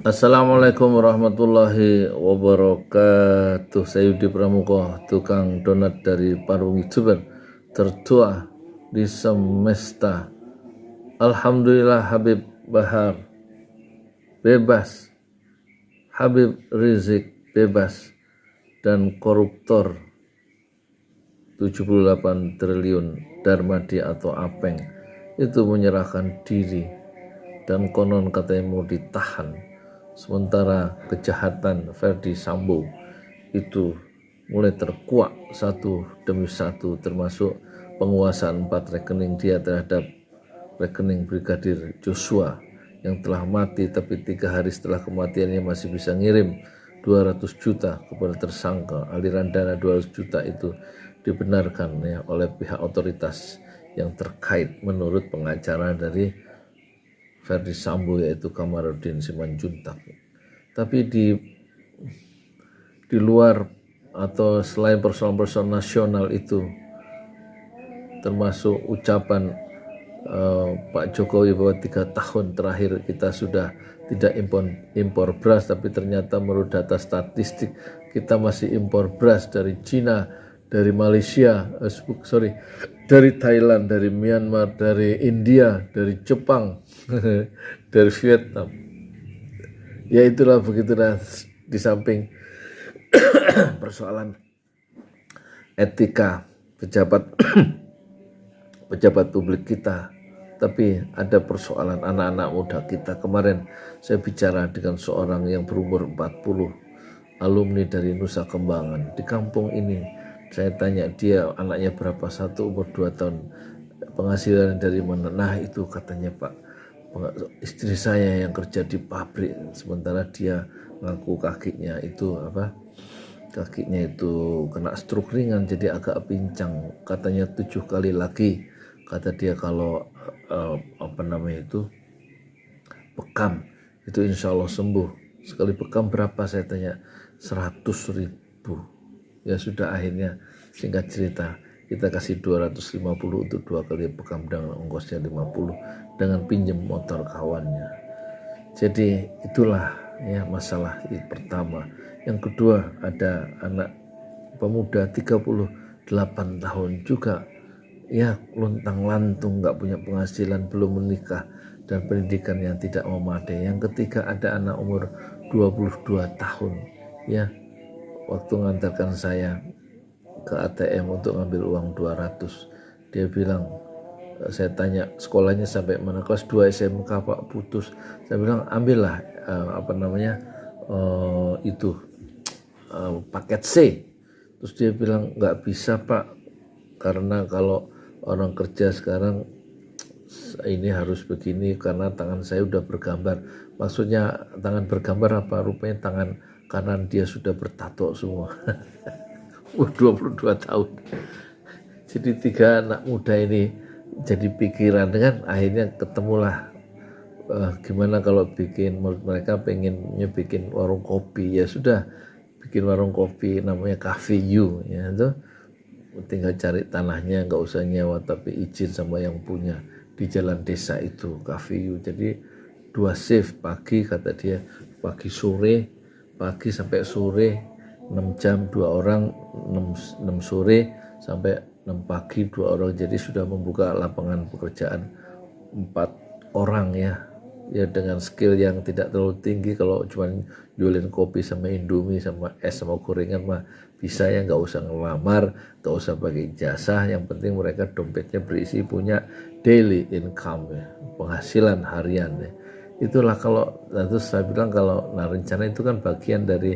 Assalamualaikum warahmatullahi wabarakatuh. Saya Yudi Pramuko, tukang donat dari Parung YouTuber tertua di semesta. Alhamdulillah Habib Bahar bebas, Habib Rizik bebas, dan koruptor 78 triliun Darmadi atau Apeng itu menyerahkan diri dan konon katanya mau ditahan. Sementara kejahatan Ferdi Sambo itu mulai terkuak satu demi satu, termasuk penguasaan 4 rekening dia terhadap rekening Brigadir Joshua yang telah mati, tapi 3 hari setelah kematiannya masih bisa ngirim 200 juta kepada tersangka. Aliran dana 200 juta itu dibenarkan ya oleh pihak otoritas yang terkait menurut pengacara dari Ferdi Sambo, yaitu Kamarudin Simanjuntak. Tapi di luar atau selain persoalan-persoalan nasional itu, termasuk ucapan Pak Jokowi bahwa 3 tahun terakhir kita sudah tidak impor beras, tapi ternyata menurut data statistik kita masih impor beras dari Cina, dari Malaysia, dari Thailand, dari Myanmar, dari India, dari Jepang, dari Vietnam. Ya itulah begitulah, di samping persoalan etika pejabat publik kita, tapi ada persoalan anak-anak muda kita. Kemarin saya bicara dengan seorang yang berumur 40, alumni dari Nusa Kembangan di kampung ini. Saya tanya dia anaknya berapa, satu umur 2 tahun, penghasilan dari mana. Nah itu katanya, Pak, istri saya yang kerja di pabrik, sementara dia ngaku kakinya itu kena stroke ringan, jadi agak pincang. Katanya 7 kali lagi kata dia kalau bekam itu insya Allah sembuh. Sekali bekam berapa, saya tanya. 100.000. Ya sudah, akhirnya singkat cerita kita kasih 250 untuk 2 kali bekam dengan ongkosnya 50 dengan pinjam motor kawannya. Jadi itulah ya masalah pertama. Yang kedua, ada anak pemuda 38 tahun juga ya luntang lantung, nggak punya penghasilan, belum menikah, dan pendidikan yang tidak memadai. Yang ketiga, ada anak umur 22 tahun ya, waktu mengantarkan saya ke ATM untuk ngambil uang 200, dia bilang, saya tanya sekolahnya sampai mana, kelas 2 SMK Pak, putus. Saya bilang ambillah paket C. Terus dia bilang nggak bisa Pak, karena kalau orang kerja sekarang ini harus begini karena tangan saya udah bergambar. Maksudnya tangan bergambar apa? Rupanya tangan kanan dia sudah bertato semua. 22 tahun. Jadi 3 anak muda ini jadi pikiran, dengan akhirnya ketemulah gimana kalau menurut mereka pengennya bikin warung kopi. Ya sudah, bikin warung kopi namanya Cafe U ya, itu tinggal cari tanahnya, nggak usah nyewa tapi izin sama yang punya di jalan desa itu Cafe U. Jadi 2 shift, pagi kata dia, pagi sampai sore 6 jam 2 orang, 6 sore sampai 6 pagi 2 orang. Jadi sudah membuka lapangan pekerjaan 4 orang ya dengan skill yang tidak terlalu tinggi. Kalau cuma jualin kopi sama indomie sama es sama gorengan mah bisa ya, nggak usah ngelamar, nggak usah pakai jasa. Yang penting mereka dompetnya berisi, punya daily income ya, penghasilan harian ya. Itulah terus saya bilang rencana itu kan bagian dari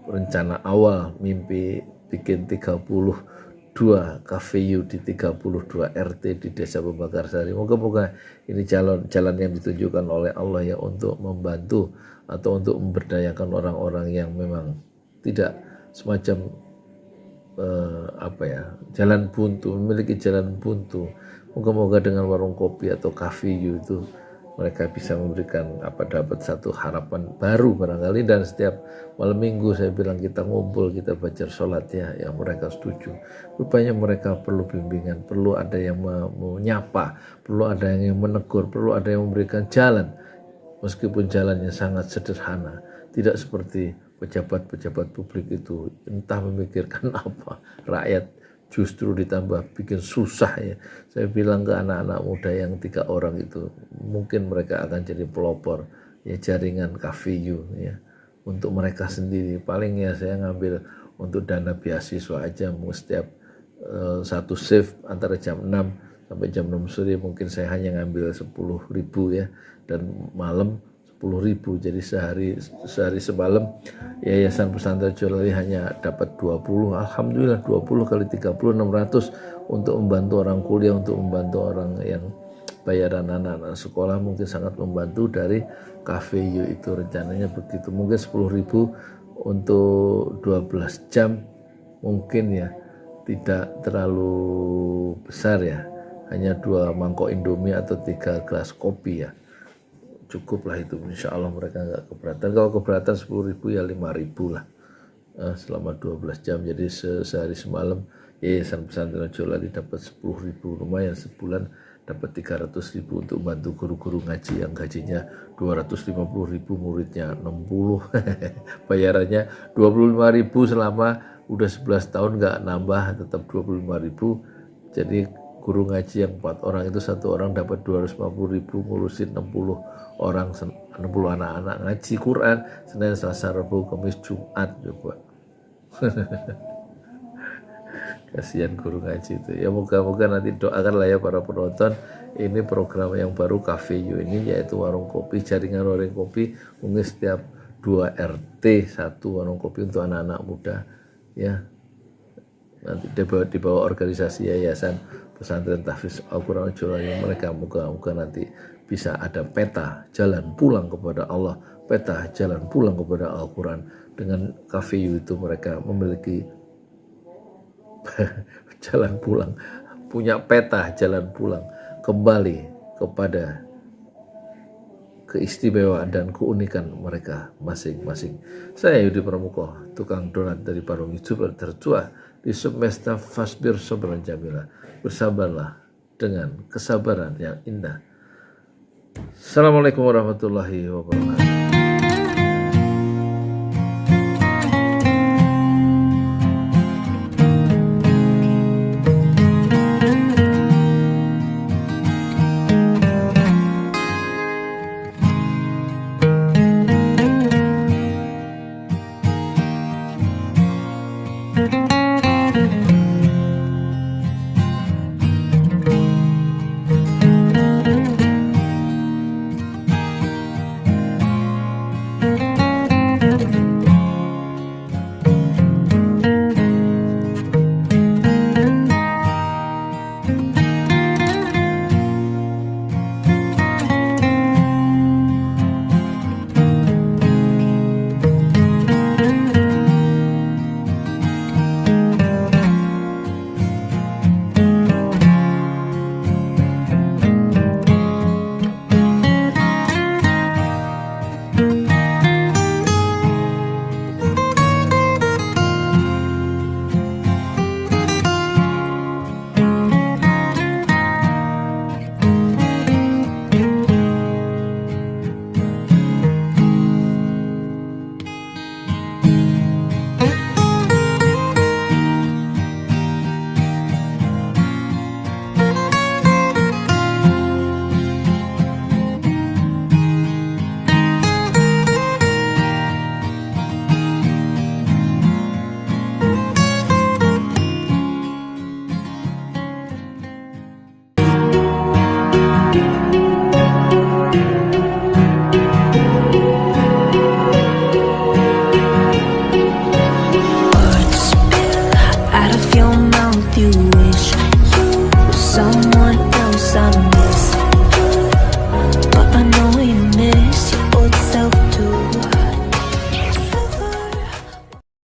rencana awal, mimpi bikin 32 KVU di 32 RT di Desa Pembakarsari. Moga-moga ini jalan yang ditunjukkan oleh Allah ya, untuk membantu atau untuk memberdayakan orang-orang yang memang tidak semacam memiliki jalan buntu. Moga-moga dengan warung kopi atau KVU itu mereka bisa memberikan dapat satu harapan baru barangkali. Dan setiap malam minggu saya bilang kita ngumpul, kita baca sholat ya, yang mereka setuju. Rupanya mereka perlu bimbingan, perlu ada yang menyapa, perlu ada yang menegur, perlu ada yang memberikan jalan. meskipun jalannya sangat sederhana, tidak seperti pejabat-pejabat publik itu entah memikirkan apa, rakyat justru ditambah bikin susah ya. Saya bilang ke anak-anak muda yang 3 orang itu, mungkin mereka akan jadi pelopor ya jaringan KVU ya untuk mereka sendiri. Paling ya saya ngambil untuk dana beasiswa aja, setiap satu shift antara jam 6 sampai jam 6 sore mungkin saya hanya ngambil 10.000 ya, dan malam 10.000, jadi sehari semalam Yayasan Pesantren Jolali hanya dapat 20. Alhamdulillah 20 kali 30 600 untuk membantu orang kuliah, untuk membantu orang yang bayaran anak-anak sekolah, mungkin sangat membantu dari KVU itu. Rencananya begitu, mungkin 10.000 untuk 12 jam mungkin ya tidak terlalu besar ya, hanya 2 mangkok Indomie atau 3 gelas kopi ya, cukup lah itu, insya Allah mereka nggak keberatan. Kalau keberatan 10.000 ya 5.000 lah selama 12 jam, jadi sehari semalam Yayasan Pesantren Jolali dapat 10.000, lumayan sebulan dapat 300.000 untuk bantu guru-guru ngaji yang gajinya 250.000, muridnya 60. Bayarannya 25.000 selama udah 11 tahun nggak nambah, tetap 25.000. Jadi guru ngaji yang 4 orang itu 1 orang dapat 250.000, ngurusin 60 orang, 60 anak-anak ngaji Quran Senin, Selasa, Rabu, Kamis, Jumat coba. Kasihan guru ngaji itu ya. Moga-moga nanti doakanlah ya para penonton, ini program yang baru KVU ini, yaitu warung kopi, jaringan warung kopi, mungkin setiap 2 RT 1 warung kopi untuk anak-anak muda ya, nanti di bawah organisasi Yayasan Pesantren Tahfiz Al-Quran Jolali mereka. Moga-moga nanti bisa ada peta jalan pulang kepada Allah, peta jalan pulang kepada Al-Quran. Dengan KVU itu mereka memiliki jalan pulang, punya peta jalan pulang kembali kepada keistimewaan dan keunikan mereka masing-masing. Saya Yudi Pramuko, tukang donat dari Parung YouTuber tertua di semesta Fasbir Sabran Jamila. Bersabarlah dengan kesabaran yang indah. Assalamualaikum warahmatullahi wabarakatuh.